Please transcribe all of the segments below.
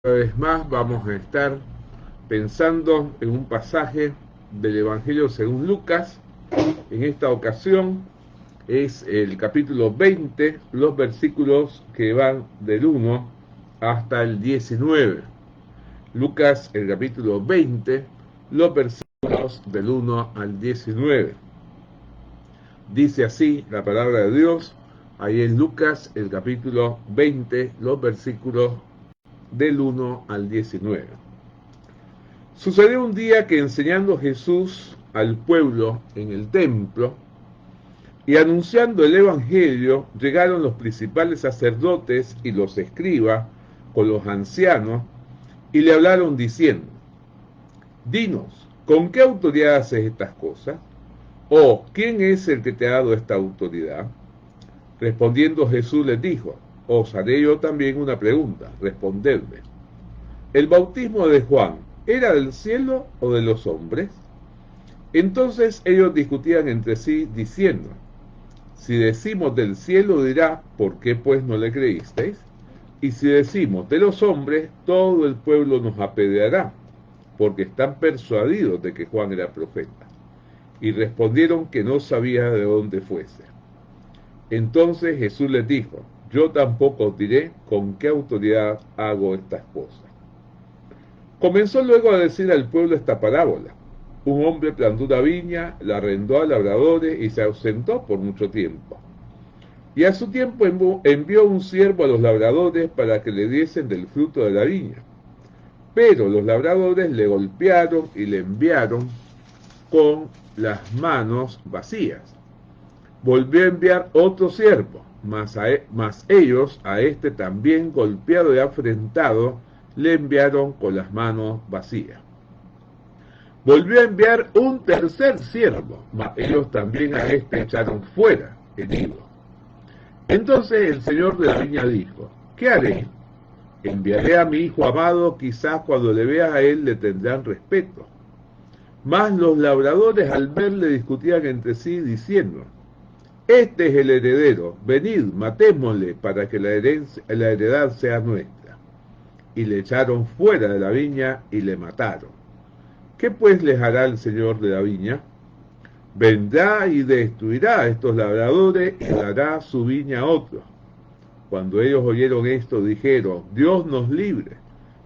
Una vez más vamos a estar pensando en un pasaje del Evangelio según Lucas. En esta ocasión es el capítulo 20, los versículos que van del 1 hasta el 19. Lucas, el capítulo 20, los versículos del 1 al 19. Dice así la palabra de Dios, ahí en Lucas, el capítulo 20, los versículos del 1 al 19. Sucedió un día que enseñando Jesús al pueblo en el templo y anunciando el evangelio, llegaron los principales sacerdotes y los escribas con los ancianos y le hablaron diciendo: dinos, ¿con qué autoridad haces estas cosas? ¿O quién es el que te ha dado esta autoridad? Respondiendo Jesús les dijo: os haré yo también una pregunta, respondedme. ¿El bautismo de Juan era del cielo o de los hombres? Entonces ellos discutían entre sí, diciendo: si decimos del cielo, dirá, ¿por qué pues no le creísteis? Y si decimos de los hombres, todo el pueblo nos apedreará, porque están persuadidos de que Juan era profeta. Y respondieron que no sabía de dónde fuese. Entonces Jesús les dijo: yo tampoco os diré con qué autoridad hago estas cosas. Comenzó luego a decir al pueblo esta parábola: un hombre plantó una viña, la arrendó a labradores y se ausentó por mucho tiempo. Y a su tiempo envió un siervo a los labradores para que le diesen del fruto de la viña. Pero los labradores le golpearon y le enviaron con las manos vacías. Volvió a enviar otro siervo, mas ellos a este también golpeado y afrentado le enviaron con las manos vacías. Volvió a enviar un tercer siervo, mas ellos también a este echaron fuera, herido. Entonces el señor de la viña dijo: ¿qué haré? Enviaré a mi hijo amado, quizás cuando le vea a él le tendrán respeto. Mas los labradores al verle discutían entre sí, diciendo: este es el heredero, venid, matémosle para que la heredad sea nuestra. Y le echaron fuera de la viña y le mataron. ¿Qué pues les hará el señor de la viña? Vendrá y destruirá a estos labradores y dará su viña a otros. Cuando ellos oyeron esto, dijeron: Dios nos libre.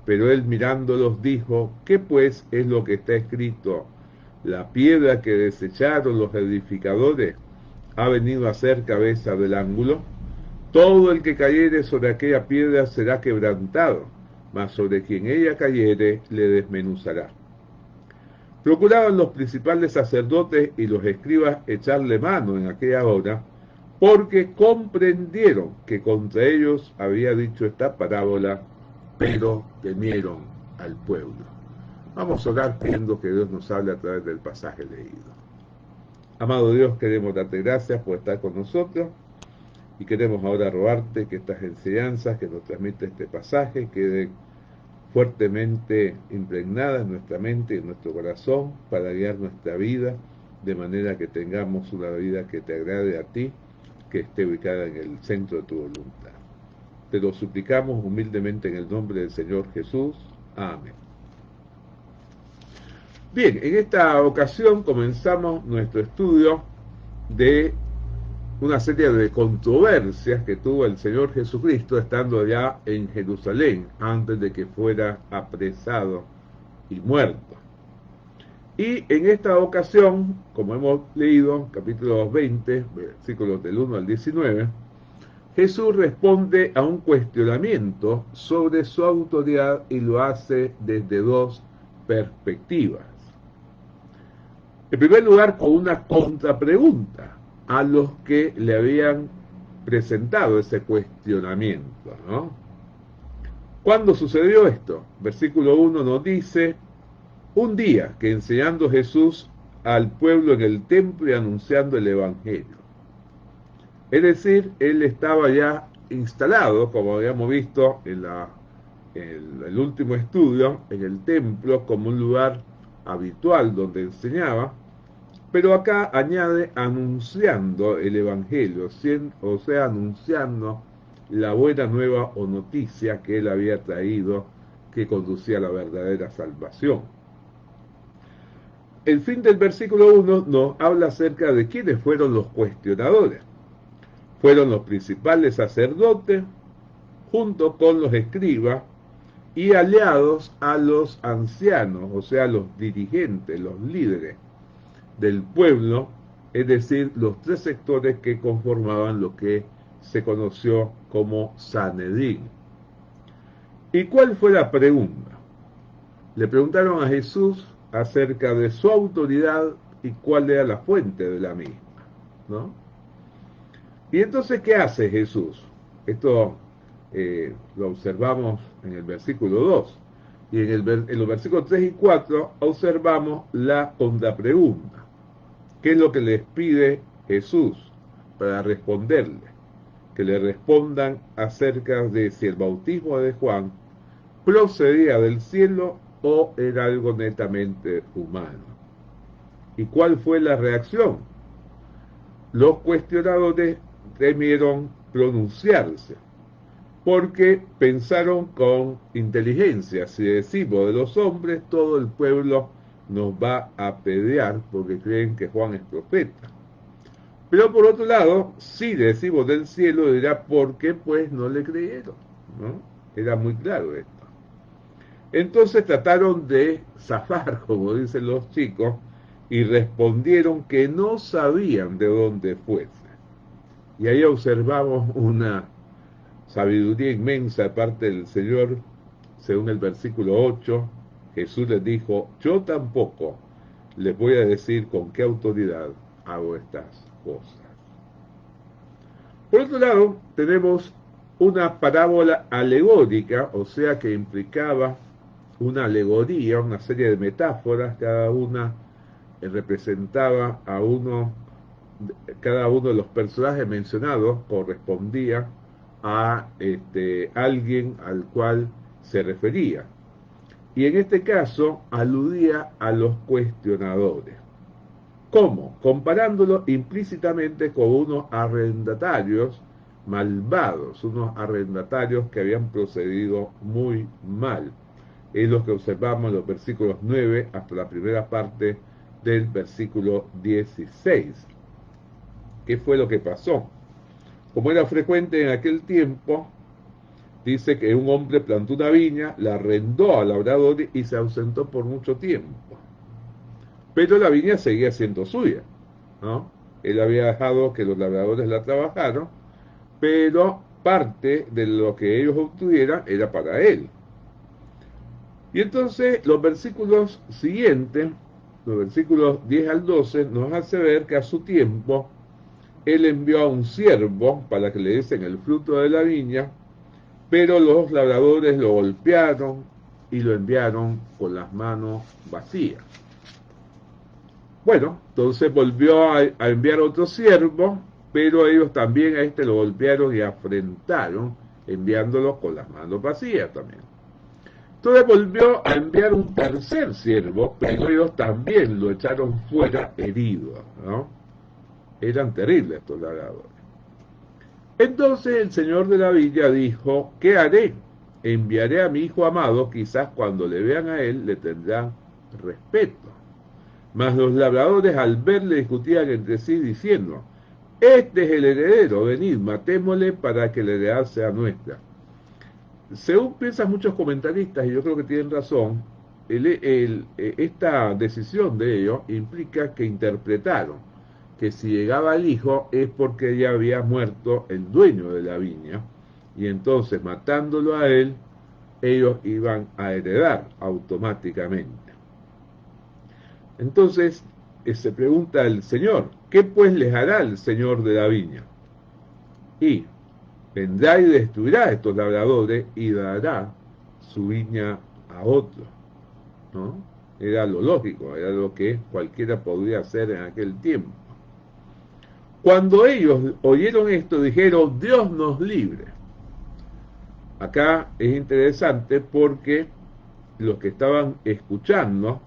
Pero él mirándolos dijo: ¿qué pues es lo que está escrito? La piedra que desecharon los edificadores ha venido a ser cabeza del ángulo. Todo el que cayere sobre aquella piedra será quebrantado, mas sobre quien ella cayere le desmenuzará. Procuraban los principales sacerdotes y los escribas echarle mano en aquella hora, porque comprendieron que contra ellos había dicho esta parábola, pero temieron al pueblo. Vamos a orar pidiendo que Dios nos hable a través del pasaje leído. Amado Dios, queremos darte gracias por estar con nosotros y queremos ahora rogarte que estas enseñanzas que nos transmite este pasaje queden fuertemente impregnadas en nuestra mente y en nuestro corazón para guiar nuestra vida, de manera que tengamos una vida que te agrade a ti, que esté ubicada en el centro de tu voluntad. Te lo suplicamos humildemente en el nombre del Señor Jesús. Amén. Bien, en esta ocasión comenzamos nuestro estudio de una serie de controversias que tuvo el Señor Jesucristo estando ya en Jerusalén antes de que fuera apresado y muerto. Y en esta ocasión, como hemos leído, capítulo 20, versículos del 1 al 19, Jesús responde a un cuestionamiento sobre su autoridad y lo hace desde dos perspectivas. En primer lugar, con una contrapregunta a los que le habían presentado ese cuestionamiento, ¿no? ¿Cuándo sucedió esto? Versículo 1 nos dice: un día que enseñando Jesús al pueblo en el templo y anunciando el evangelio. Es decir, él estaba ya instalado, como habíamos visto en el último estudio, en el templo como un lugar habitual donde enseñaba, pero acá añade anunciando el evangelio, o sea, anunciando la buena nueva o noticia que él había traído, que conducía a la verdadera salvación. El fin del versículo 1 nos habla acerca de quiénes fueron los cuestionadores. Fueron los principales sacerdotes, junto con los escribas, y aliados a los ancianos, o sea, los dirigentes, los líderes del pueblo, es decir, los tres sectores que conformaban lo que se conoció como Sanedrín. ¿Y cuál fue la pregunta? Le preguntaron a Jesús acerca de su autoridad y cuál era la fuente de la misma, ¿no? Y entonces, ¿qué hace Jesús? Esto lo observamos en el versículo 2. Y en los versículos 3 y 4 observamos la contrapregunta. ¿Qué es lo que les pide Jesús para responderle? Que le respondan acerca de si el bautismo de Juan procedía del cielo o era algo netamente humano. ¿Y cuál fue la reacción? Los cuestionadores temieron pronunciarse, porque pensaron con inteligencia: si decimos de los hombres, todo el pueblo nos va a apedrear porque creen que Juan es profeta. Pero por otro lado, si decimos del cielo, dirá: ¿por qué pues no le creyeron? ¿No? Era muy claro esto. Entonces trataron de zafar, como dicen los chicos, y respondieron que no sabían de dónde fuese. Y ahí observamos una sabiduría inmensa de parte del Señor. Según el versículo 8, Jesús les dijo: yo tampoco les voy a decir con qué autoridad hago estas cosas. Por otro lado, tenemos una parábola alegórica, o sea que implicaba una alegoría, una serie de metáforas, cada una representaba a cada uno de los personajes mencionados correspondía a alguien al cual se refería. Y en este caso aludía a los cuestionadores. ¿Cómo? Comparándolo implícitamente con unos arrendatarios malvados, unos arrendatarios que habían procedido muy mal. Es lo que observamos en los versículos 9 hasta la primera parte del versículo 16. ¿Qué fue lo que pasó? Como era frecuente en aquel tiempo, dice que un hombre plantó una viña, la arrendó al labrador y se ausentó por mucho tiempo. Pero la viña seguía siendo suya, ¿no? Él había dejado que los labradores la trabajaran, pero parte de lo que ellos obtuvieran era para él. Y entonces los versículos siguientes, los versículos 10 al 12, nos hace ver que a su tiempo él envió a un siervo para que le diesen el fruto de la viña, pero los labradores lo golpearon y lo enviaron con las manos vacías. Bueno, entonces volvió a enviar otro siervo, pero ellos también a este lo golpearon y afrentaron, enviándolo con las manos vacías también. Entonces volvió a enviar un tercer siervo, pero ellos también lo echaron fuera herido, ¿no? Eran terribles estos labradores. Entonces el señor de la villa dijo: ¿qué haré? Enviaré a mi hijo amado, quizás cuando le vean a él le tendrán respeto. Mas los labradores al verle discutían entre sí diciendo: este es el heredero, venid, matémosle para que la heredad sea nuestra. Según piensan muchos comentaristas, y yo creo que tienen razón, esta decisión de ellos implica que interpretaron que si llegaba el hijo es porque ya había muerto el dueño de la viña, y entonces matándolo a él, ellos iban a heredar automáticamente. Entonces se pregunta el Señor: ¿qué pues les hará el Señor de la viña? Y vendrá y destruirá a estos labradores y dará su viña a otro, ¿no? Era lo lógico, era lo que cualquiera podría hacer en aquel tiempo. Cuando ellos oyeron esto, dijeron: Dios nos libre. Acá es interesante porque los que estaban escuchando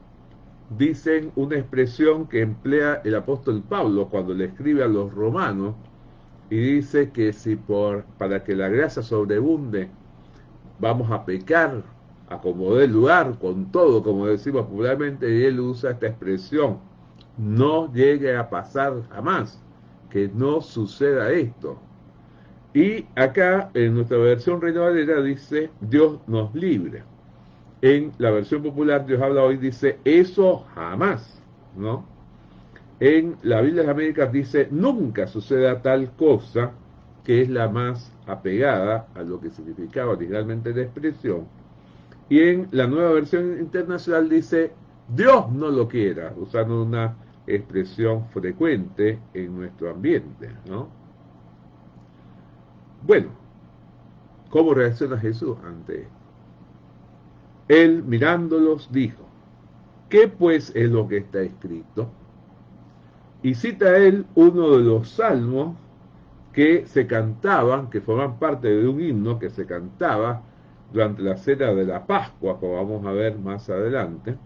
dicen una expresión que emplea el apóstol Pablo cuando le escribe a los romanos, y dice que si para que la gracia sobreabunde vamos a pecar acomodé el lugar con todo, como decimos popularmente, y él usa esta expresión: no llegue a pasar jamás, que no suceda esto. Y acá en nuestra versión Reina Valera dice: Dios nos libre. En la versión popular Dios habla hoy dice: eso jamás, ¿no? En la Biblia de las Américas dice: nunca suceda tal cosa, que es la más apegada a lo que significaba originalmente la expresión. Y en la nueva versión internacional dice: Dios no lo quiera, usando una expresión frecuente en nuestro ambiente, ¿no? Bueno, ¿cómo reacciona Jesús ante esto? Él, mirándolos, dijo: ¿qué pues es lo que está escrito? Y cita él uno de los salmos que se cantaban, que forman parte de un himno que se cantaba durante la cena de la Pascua, como vamos a ver más adelante,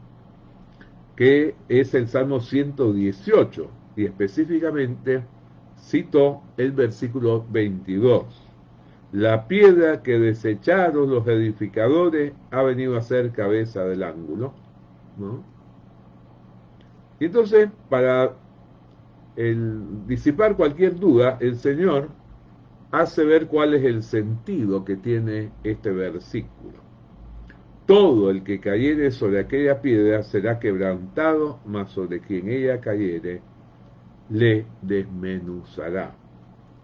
que es el Salmo 118, y específicamente citó el versículo 22. La piedra que desecharon los edificadores ha venido a ser cabeza del ángulo, ¿no? Y entonces, para disipar cualquier duda, el Señor hace ver cuál es el sentido que tiene este versículo. Todo el que cayere sobre aquella piedra será quebrantado, mas sobre quien ella cayere le desmenuzará.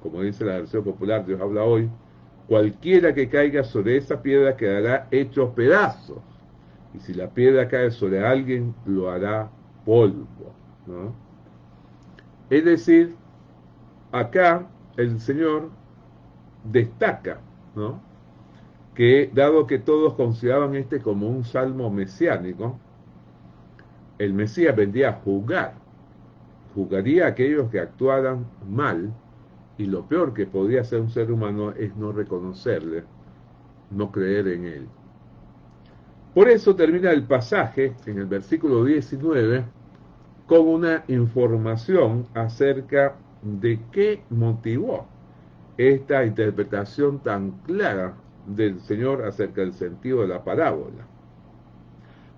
Como dice la versión popular, Dios habla hoy: cualquiera que caiga sobre esa piedra quedará hecho pedazos, y si la piedra cae sobre alguien, lo hará polvo, ¿no? Es decir, acá el Señor destaca, ¿no?, que dado que todos consideraban este como un salmo mesiánico, el Mesías vendría a juzgaría a aquellos que actuaran mal, y lo peor que podría hacer un ser humano es no reconocerle, no creer en él. Por eso termina el pasaje en el versículo 19 con una información acerca de qué motivó esta interpretación tan clara del Señor acerca del sentido de la parábola.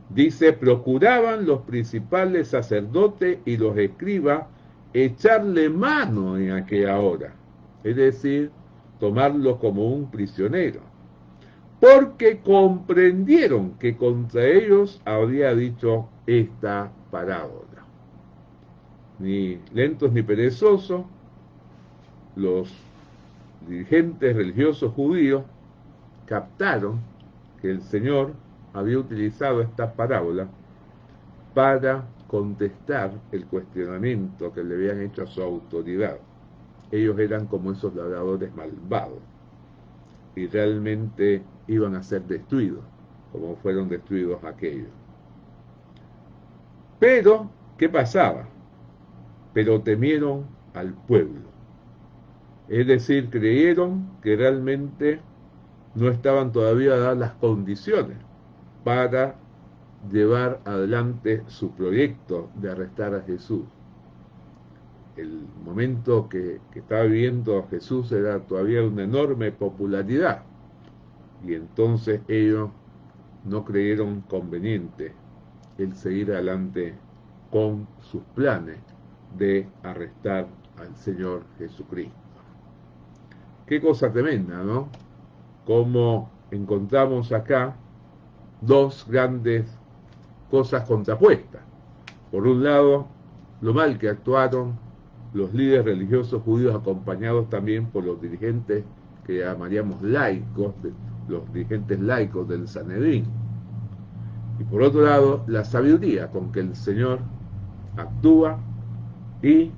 Dice: procuraban los principales sacerdotes y los escribas echarle mano en aquella hora, es decir, tomarlo como un prisionero, porque comprendieron que contra ellos habría dicho esta parábola. Ni lentos ni perezosos, los dirigentes religiosos judíos captaron que el Señor había utilizado esta parábola para contestar el cuestionamiento que le habían hecho a su autoridad. Ellos eran como esos labradores malvados y realmente iban a ser destruidos, como fueron destruidos aquellos. Pero, ¿qué pasaba? Pero temieron al pueblo. Es decir, creyeron que realmente no estaban todavía dadas las condiciones para llevar adelante su proyecto de arrestar a Jesús. El momento que estaba viviendo Jesús era todavía una enorme popularidad, y entonces ellos no creyeron conveniente el seguir adelante con sus planes de arrestar al Señor Jesucristo. Qué cosa tremenda, ¿no? Como encontramos acá dos grandes cosas contrapuestas. Por un lado, lo mal que actuaron los líderes religiosos judíos, acompañados también por los dirigentes que llamaríamos laicos, los dirigentes laicos del Sanedrín. Y por otro lado, la sabiduría con que el Señor actúa y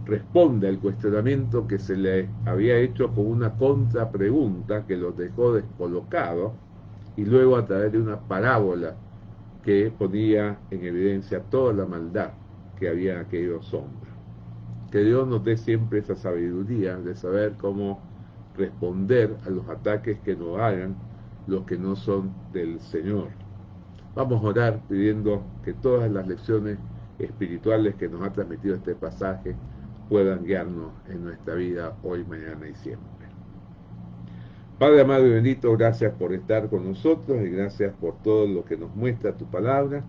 responde al cuestionamiento que se le había hecho con una contrapregunta que los dejó descolocados, y luego a través de una parábola que ponía en evidencia toda la maldad que había en aquellos hombres. Que Dios nos dé siempre esa sabiduría de saber cómo responder a los ataques que nos hagan los que no son del Señor. Vamos a orar pidiendo que todas las lecciones espirituales que nos ha transmitido este pasaje puedan guiarnos en nuestra vida hoy, mañana y siempre. Padre amado y bendito, gracias por estar con nosotros y gracias por todo lo que nos muestra tu palabra.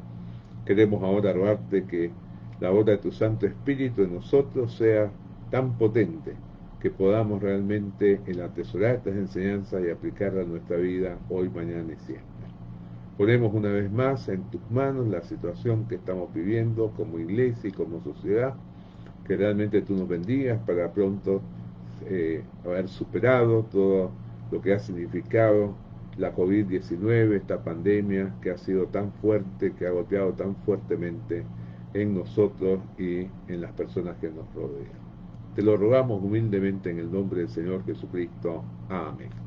Queremos ahora rogarte que la obra de tu Santo Espíritu en nosotros sea tan potente que podamos realmente atesorar estas enseñanzas y aplicarlas a nuestra vida hoy, mañana y siempre. Ponemos una vez más en tus manos la situación que estamos viviendo como iglesia y como sociedad, que realmente tú nos bendigas para pronto haber superado todo lo que ha significado la COVID-19, esta pandemia que ha sido tan fuerte, que ha golpeado tan fuertemente en nosotros y en las personas que nos rodean. Te lo rogamos humildemente en el nombre del Señor Jesucristo. Amén.